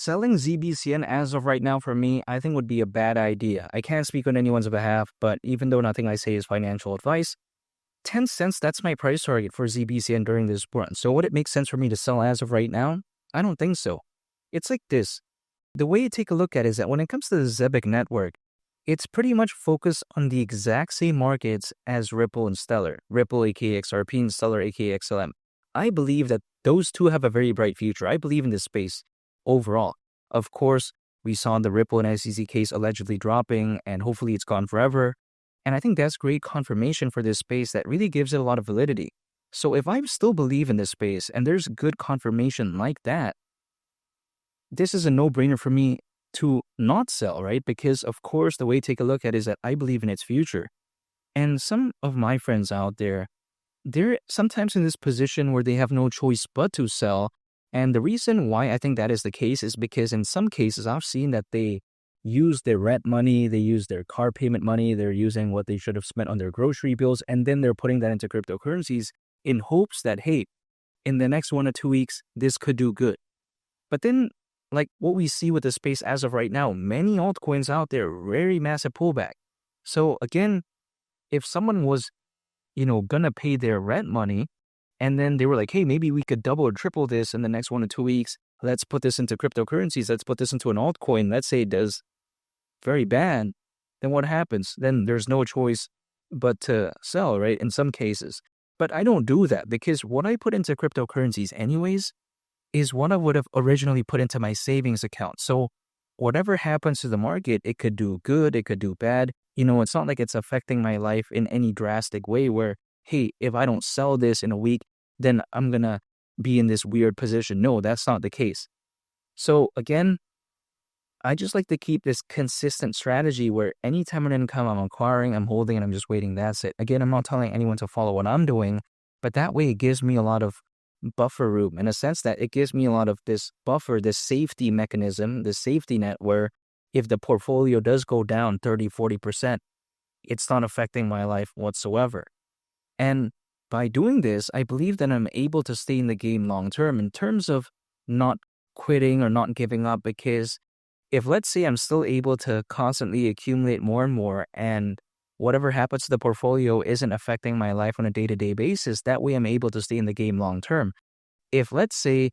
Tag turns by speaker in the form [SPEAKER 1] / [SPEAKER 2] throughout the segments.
[SPEAKER 1] selling ZBCN as of right now for me, I think would be a bad idea. I can't speak on anyone's behalf, but even though nothing I say is financial advice, 10 cents, that's my price target for ZBCN during this run. So would it make sense for me to sell as of right now? I don't think so. It's like this. The way you take a look at it is that when it comes to the Zebec Network, it's pretty much focused on the exact same markets as Ripple and Stellar. Ripple aka XRP and Stellar aka XLM. I believe that those two have a very bright future. I believe in this space overall. Of course, we saw the Ripple and SEC case allegedly dropping, and hopefully it's gone forever. And I think that's great confirmation for this space that really gives it a lot of validity. So if I still believe in this space and there's good confirmation like that, this is a no-brainer for me to not sell, right? Because of course, the way to take a look at it is that I believe in its future. And some of my friends out there, they're sometimes in this position where they have no choice but to sell. And the reason why I think that is the case is because in some cases, I've seen that they use their rent money, they use their car payment money, they're using what they should have spent on their grocery bills, and then they're putting that into cryptocurrencies in hopes that, hey, in the next 1 or 2 weeks, this could do good. But then, like what we see with the space as of right now, many altcoins out there, very massive pullback. So again, if someone was, gonna pay their rent money, and then they were like, hey, maybe we could double or triple this in the next 1 or 2 weeks. Let's put this into cryptocurrencies. Let's put this into an altcoin. Let's say it does very bad. Then what happens? Then there's no choice but to sell, right? In some cases. But I don't do that because what I put into cryptocurrencies anyways is what I would have originally put into my savings account. So whatever happens to the market, it could do good, it could do bad. It's not like it's affecting my life in any drastic way where, hey, if I don't sell this in a week, then I'm going to be in this weird position. No, that's not the case. So again, I just like to keep this consistent strategy where anytime an income I'm acquiring, I'm holding, and I'm just waiting. That's it. Again, I'm not telling anyone to follow what I'm doing, but that way it gives me a lot of buffer room in a sense that it gives me a lot of this buffer, this safety mechanism, this safety net where if the portfolio does go down 30, 40%, it's not affecting my life whatsoever. And by doing this, I believe that I'm able to stay in the game long term in terms of not quitting or not giving up, because if let's say I'm still able to constantly accumulate more and more and whatever happens to the portfolio isn't affecting my life on a day-to-day basis, that way I'm able to stay in the game long term. If let's say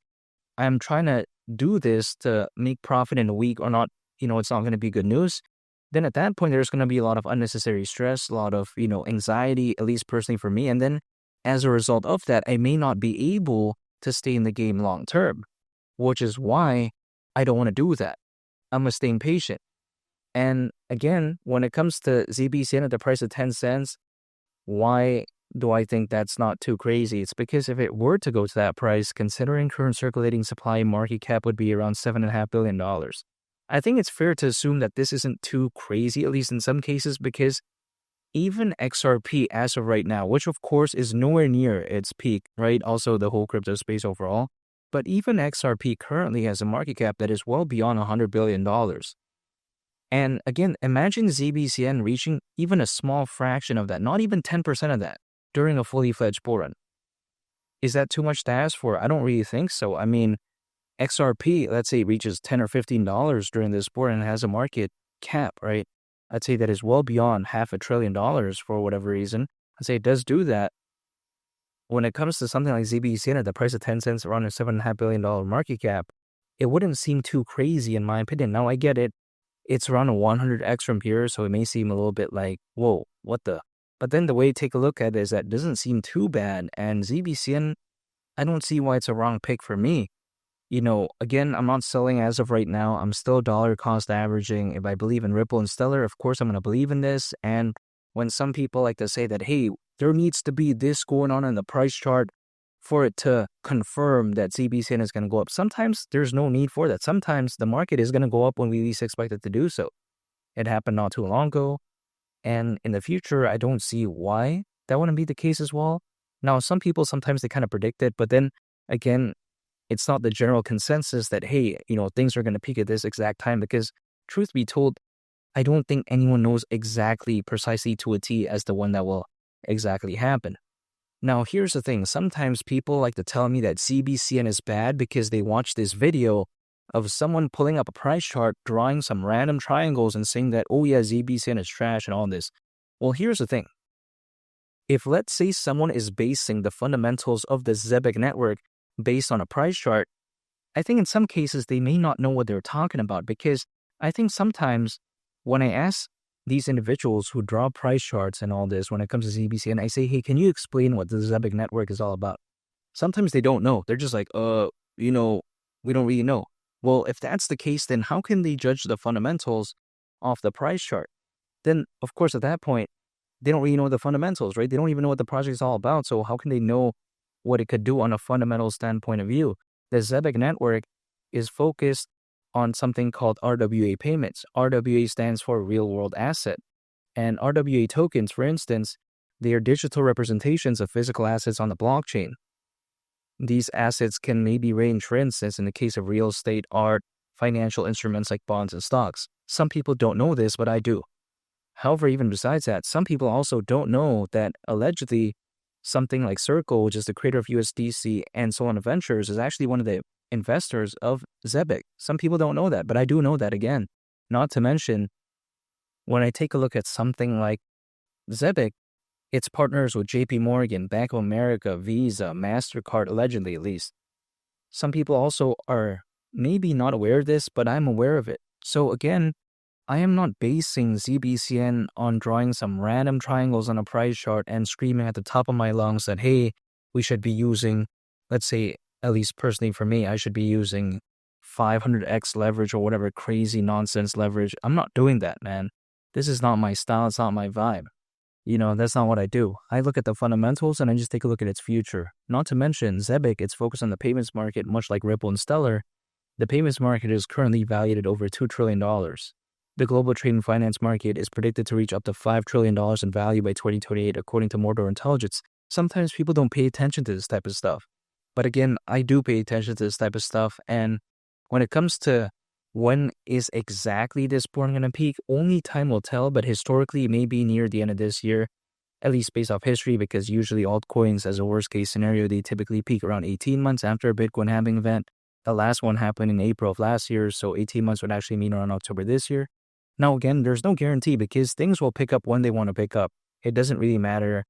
[SPEAKER 1] I'm trying to do this to make profit in a week or not, it's not going to be good news, then at that point there's going to be a lot of unnecessary stress, a lot of, anxiety, at least personally for me. And then as a result of that, I may not be able to stay in the game long term, which is why I don't want to do that. I'm going to stay patient. And again, when it comes to ZBCN at the price of 10 cents, why do I think that's not too crazy? It's because if it were to go to that price, considering current circulating supply, market cap would be around $7.5 billion. I think it's fair to assume that this isn't too crazy, at least in some cases, because even XRP as of right now, which of course is nowhere near its peak, right? Also the whole crypto space overall. But even XRP currently has a market cap that is well beyond $100 billion. And again, imagine ZBCN reaching even a small fraction of that, not even 10% of that, during a fully fledged bull run. Is that too much to ask for? I don't really think so. I mean, XRP, let's say it reaches $10 or $15 during this bull run and has a market cap, right? I'd say that is well beyond $500 billion for whatever reason. I'd say it does do that. When it comes to something like ZBCN at the price of 10 cents, around a $7.5 billion market cap, it wouldn't seem too crazy in my opinion. Now I get it. It's around a 100x from here, so it may seem a little bit like, whoa, what the? But then the way to take a look at it is that it doesn't seem too bad. And ZBCN, I don't see why it's a wrong pick for me. Again, I'm not selling as of right now. I'm still dollar cost averaging. If I believe in Ripple and Stellar, of course I'm going to believe in this. And when some people like to say that, hey, there needs to be this going on in the price chart for it to confirm that ZBCN is going to go up, sometimes there's no need for that. Sometimes the market is going to go up when we least expect it to do so. It happened not too long ago. And in the future, I don't see why that wouldn't be the case as well. Now, some people, sometimes they kind of predict it, but then again, it's not the general consensus that, hey, things are going to peak at this exact time, because truth be told, I don't think anyone knows exactly precisely to a T as the one that will exactly happen. Now, here's the thing. Sometimes people like to tell me that ZBCN is bad because they watch this video of someone pulling up a price chart, drawing some random triangles and saying that, oh yeah, ZBCN is trash and all this. Well, here's the thing. If let's say someone is basing the fundamentals of the Zebec network based on a price chart, I think in some cases they may not know what they're talking about, because I think sometimes when I ask these individuals who draw price charts and all this when it comes to ZBCN, I say, hey, can you explain what the Zebec network is all about? Sometimes they don't know. They're just like, we don't really know. Well, if that's the case, then how can they judge the fundamentals off the price chart? Then, of course, at that point, they don't really know the fundamentals, right? They don't even know what the project is all about. So how can they know what it could do on a fundamental standpoint of view? The Zebec network is focused on something called RWA payments. RWA stands for real world asset. And RWA tokens, for instance, they are digital representations of physical assets on the blockchain. These assets can maybe range, for instance, in the case of real estate, art, financial instruments like bonds and stocks. Some people don't know this, but I do. However, even besides that, some people also don't know that allegedly something like Circle, which is the creator of USDC and so on ventures, is actually one of the investors of Zebec. Some people don't know that, but I do know that again. Not to mention, when I take a look at something like Zebec, it's partners with JP Morgan, Bank of America, Visa, MasterCard, allegedly at least. Some people also are maybe not aware of this, but I'm aware of it. So again, I am not basing ZBCN on drawing some random triangles on a price chart and screaming at the top of my lungs that, hey, we should be using, let's say, at least personally for me, I should be using 500x leverage or whatever crazy nonsense leverage. I'm not doing that, man. This is not my style. It's not my vibe. That's not what I do. I look at the fundamentals and I just take a look at its future. Not to mention, Zebec, it's focused on the payments market, much like Ripple and Stellar. The payments market is currently valued at over $2 trillion. The global trade and finance market is predicted to reach up to $5 trillion in value by 2028, according to Mordor Intelligence. Sometimes people don't pay attention to this type of stuff. But again, I do pay attention to this type of stuff. And when it comes to when is exactly this board going to peak, only time will tell. But historically, it may be near the end of this year, at least based off history, because usually altcoins, as a worst case scenario, they typically peak around 18 months after a Bitcoin halving event. The last one happened in April of last year, so 18 months would actually mean around October this year. Now, again, there's no guarantee because things will pick up when they want to pick up. It doesn't really matter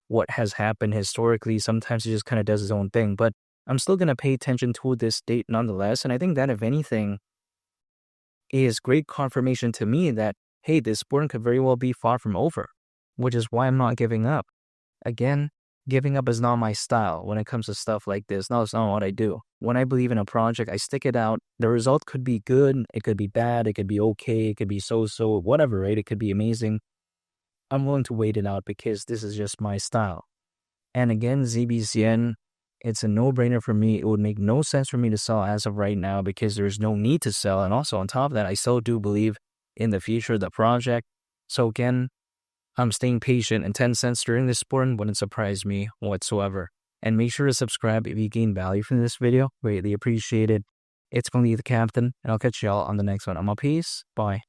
[SPEAKER 1] what has happened historically. Sometimes it just kind of does its own thing. But I'm still going to pay attention to this date nonetheless. And I think that, if anything, is great confirmation to me that, hey, this sport could very well be far from over, which is why I'm not giving up. Again, giving up is not my style when it comes to stuff like this. No, it's not what I do. When I believe in a project, I stick it out. The result could be good, it could be bad, it could be okay, it could be so-so, whatever, right? It could be amazing. I'm willing to wait it out because this is just my style. And again, ZBCN, it's a no-brainer for me. It would make no sense for me to sell as of right now because there's no need to sell. And also on top of that, I still do believe in the future of the project. So again, I'm staying patient, and 10 cents during this sport wouldn't surprise me whatsoever. And make sure to subscribe if you gain value from this video. Greatly appreciated. It's going to be the Captain, and I'll catch y'all on the next one. I'm a peace. Bye.